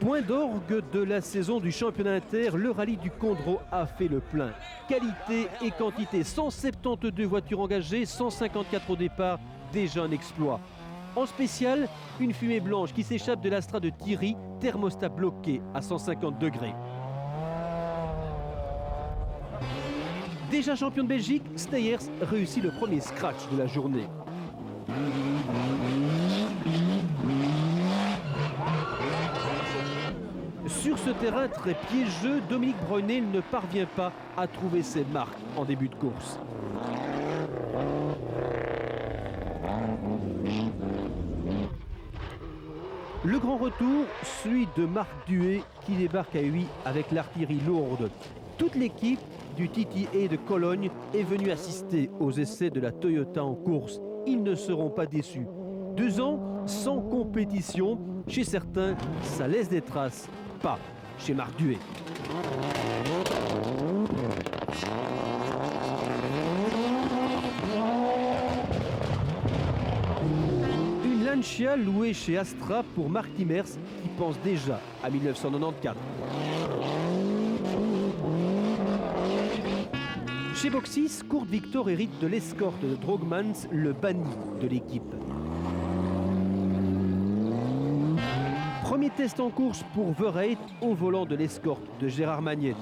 Point d'orgue de la saison du championnat inter, le rallye du Condro a fait le plein. Qualité et quantité, 172 voitures engagées, 154 au départ, déjà un exploit. En spécial, une fumée blanche qui s'échappe de l'Astra de Thierry, thermostat bloqué à 150 degrés. Déjà champion de Belgique, Steyers réussit le premier scratch de la journée. Sur ce terrain très piégeux, Dominique Breunel ne parvient pas à trouver ses marques en début de course. Le grand retour, celui de Marc Duet qui débarque à 8 avec l'artillerie lourde. Toute l'équipe du TTA de Cologne est venue assister aux essais de la Toyota en course. Ils ne seront pas déçus. 2 ans sans compétition, chez certains, ça laisse des traces. Pas chez Marc Duet. Une Lancia louée chez Astra pour Marc Timmers qui pense déjà à 1994. Chez Boxys, Kurt Victor hérite de l'escorte de Drogmans, le banni de l'équipe. Premier test en course pour Verreit au volant de l'escorte de Gérard Magnette.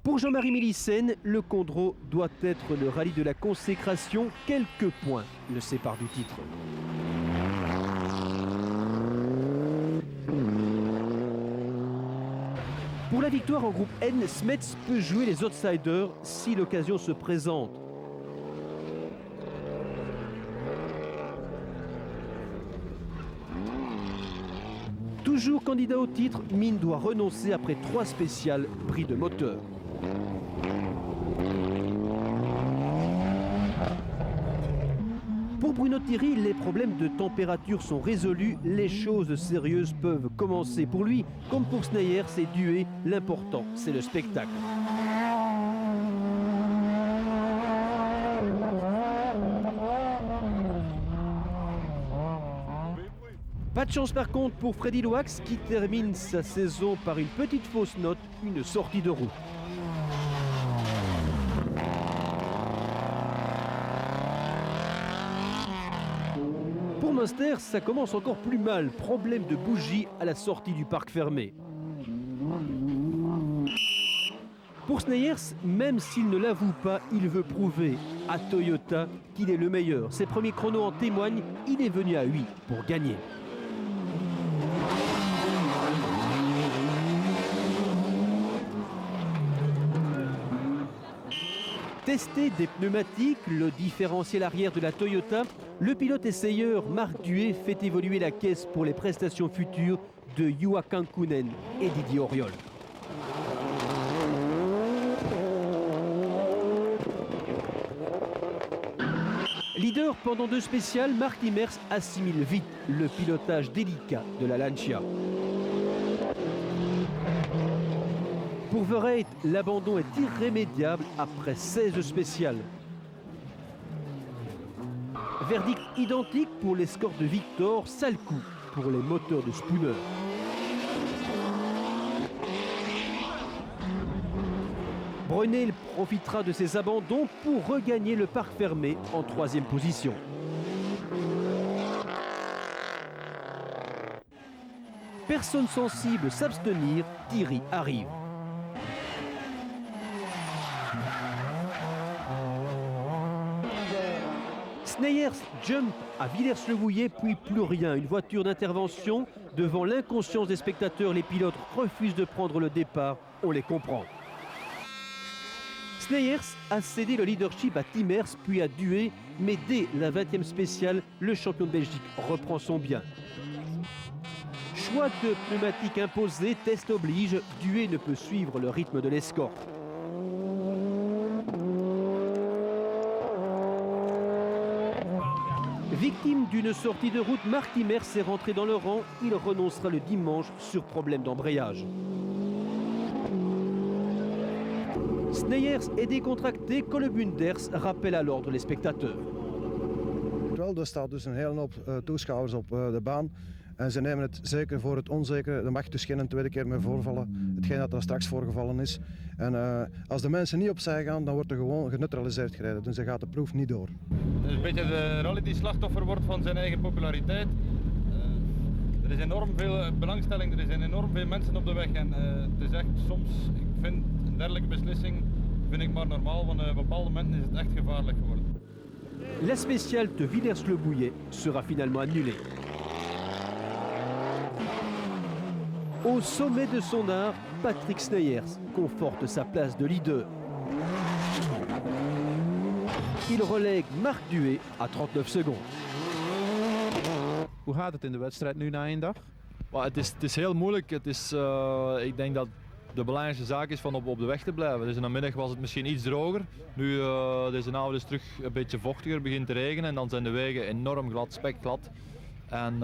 Pour Jean-Marie Mélissen, le Condro doit être le rallye de la consécration. Quelques points le séparent du titre. Pour la victoire en groupe N, Smets peut jouer les outsiders si l'occasion se présente. Toujours candidat au titre, Mine doit renoncer après 3 spéciales prix de moteur. Pour Bruno Thierry, les problèmes de température sont résolus, les choses sérieuses peuvent commencer. Pour lui, comme pour Steyers et Duet, l'important c'est le spectacle. Pas de chance par contre pour Freddy Loax qui termine sa saison par une petite fausse note, une sortie de route. Pour Munster, ça commence encore plus mal. Problème de bougie à la sortie du parc fermé. Pour Steyers, même s'il ne l'avoue pas, il veut prouver à Toyota qu'il est le meilleur. Ses premiers chronos en témoignent, il est venu à 8 pour gagner. Tester des pneumatiques, le différentiel arrière de la Toyota, le pilote essayeur Marc Duet fait évoluer la caisse pour les prestations futures de Juha Kankkunen et Didier Auriol. Leader pendant 2 spéciales, Marc Timmers assimile vite le pilotage délicat de la Lancia. Pour Verreit, l'abandon est irrémédiable après 16 spéciales. Verdict identique pour l'escorte de Victor, sale coup pour les moteurs de Spooner. Breunel profitera de ses abandons pour regagner le parc fermé en 3e position. Personne sensible s'abstenir, Thierry arrive. Steyers jump à Villers-le-Bouillet, puis plus rien. Une voiture d'intervention. Devant l'inconscience des spectateurs, les pilotes refusent de prendre le départ. On les comprend. Steyers a cédé le leadership à Timmers, puis à Duet, mais dès la 20e spéciale, le champion de Belgique reprend son bien. Choix de pneumatique imposé, test oblige, Duet ne peut suivre le rythme de l'escorte. Victime d'une sortie de route, Marc Timmers est rentré dans le rang. Il renoncera le dimanche sur problème d'embrayage. Steyers est décontracté, Kolebunders rappelle à l'ordre les spectateurs. Er staat dus een hele hoop toeschouwers op de baan. En ze nemen het zeker voor het onzekere. Er mag dus geen tweede keer meer voorvallen. Hetgeen dat er straks voorgevallen is. En als de mensen niet opzij gaan, dan wordt er gewoon geneutraliseerd gereden. Dus dan gaat de proef niet door. Het is een beetje de rally die slachtoffer wordt van zijn eigen populariteit. Er is enorm veel belangstelling, er zijn enorm veel mensen op de weg. En het is echt soms, ik vind een dergelijke beslissing vind ik maar normaal. Want op bepaalde momenten is het echt gevaarlijk geworden. La spéciale de Villers-le-Bouillet sera finalement annulée. Au sommet de son art, Patrick Sneyers conforte sa place de leader. Il relègue Marc Duet à 39 secondes. Hoe gaat het in de wedstrijd nu na één dag? Het is heel moeilijk. Ik denk dat de belangrijkste zaak is van op de weg te blijven. Dus in de middag was het misschien iets droger. Nu deze avond is terug een beetje vochtiger, begint te regenen en dan zijn de wegen enorm glad, spekglad. En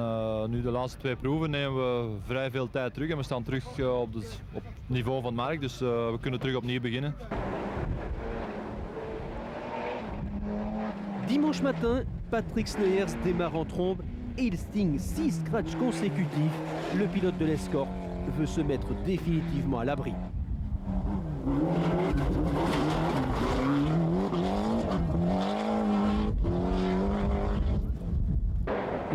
nu de laatste 2 proeven nemen we vrij veel tijd terug en we staan terug op het niveau van Marc, dus we kunnen terug opnieuw beginnen. Dimanche matin, Patrick Sneyers démarre en trombe et il signe 6 scratchs consécutifs. Le pilote de l'Escorte veut se mettre définitivement à l'abri.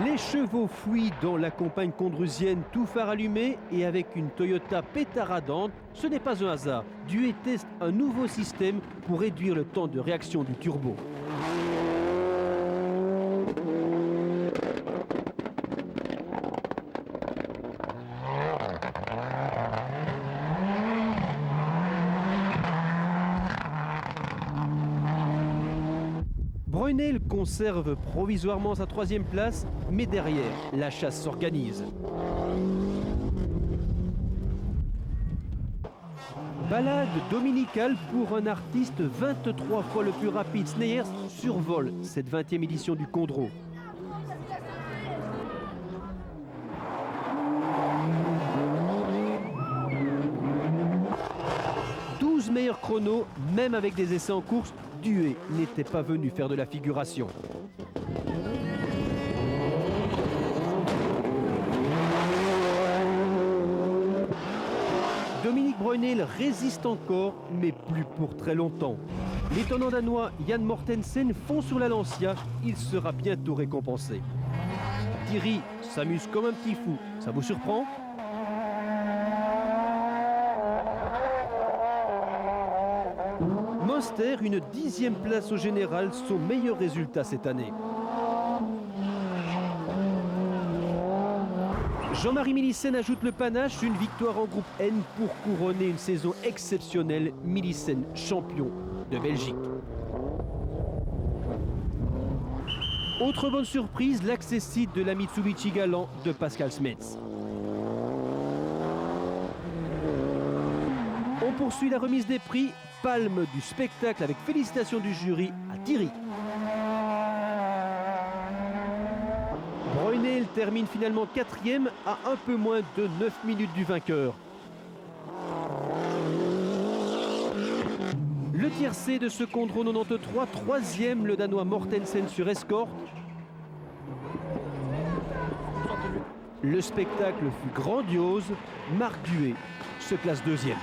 Les chevaux fuient dans la campagne condrusienne tout phare allumé et avec une Toyota pétaradante, ce n'est pas un hasard. Duet teste un nouveau système pour réduire le temps de réaction du turbo. Brunel conserve provisoirement sa 3e place, mais derrière, la chasse s'organise. Balade dominicale pour un artiste 23 fois le plus rapide. Sneyers survole cette 20e édition du Condro. Meilleurs chronos, même avec des essais en course, Duet n'était pas venu faire de la figuration. Dominique Brunel résiste encore, mais plus pour très longtemps. L'étonnant danois Jan Mortensen fond sur la Lancia, il sera bientôt récompensé. Thierry s'amuse comme un petit fou, ça vous surprend ? Munster, une 10e place au général, son meilleur résultat cette année. Jean-Marie Milissen ajoute le panache, une victoire en groupe N pour couronner une saison exceptionnelle. Milissen, champion de Belgique. Autre bonne surprise, l'accessite de la Mitsubishi Galant de Pascal Smets. On poursuit la remise des prix. Palme du spectacle avec félicitations du jury à Thierry. Brunel termine finalement 4e à un peu moins de 9 minutes du vainqueur. Le tiercé de ce Condro 93, 3e le Danois Mortensen sur Escorte. Le spectacle fut grandiose. Marc Duet se classe 2e.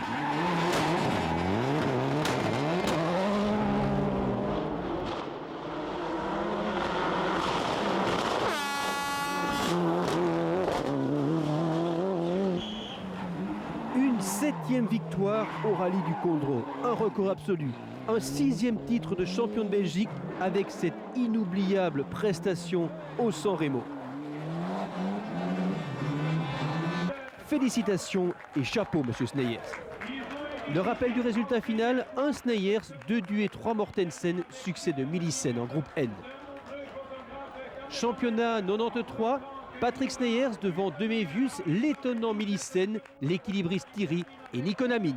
Une 7e victoire au rallye du Condro, un record absolu, un 6e titre de champion de Belgique avec cette inoubliable prestation au San Remo. Félicitations et chapeau, monsieur Sneyers. Le rappel du résultat final, 1 Sneyers, 2 Duet, 3 Mortensen, succès de Milissen en groupe N. Championnat 93, Patrick Sneyers devant Demevius, l'étonnant Milissen, l'équilibriste Thierry et Nikonamin.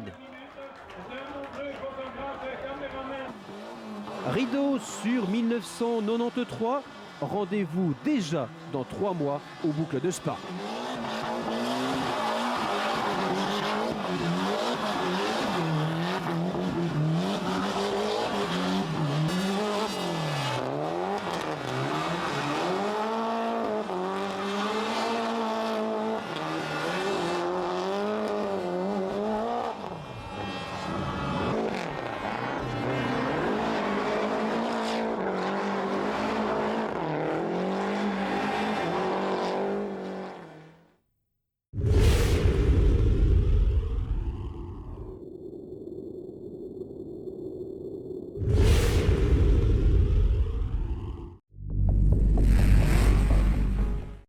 Rideau sur 1993, rendez-vous déjà dans 3 mois aux boucles de Spa.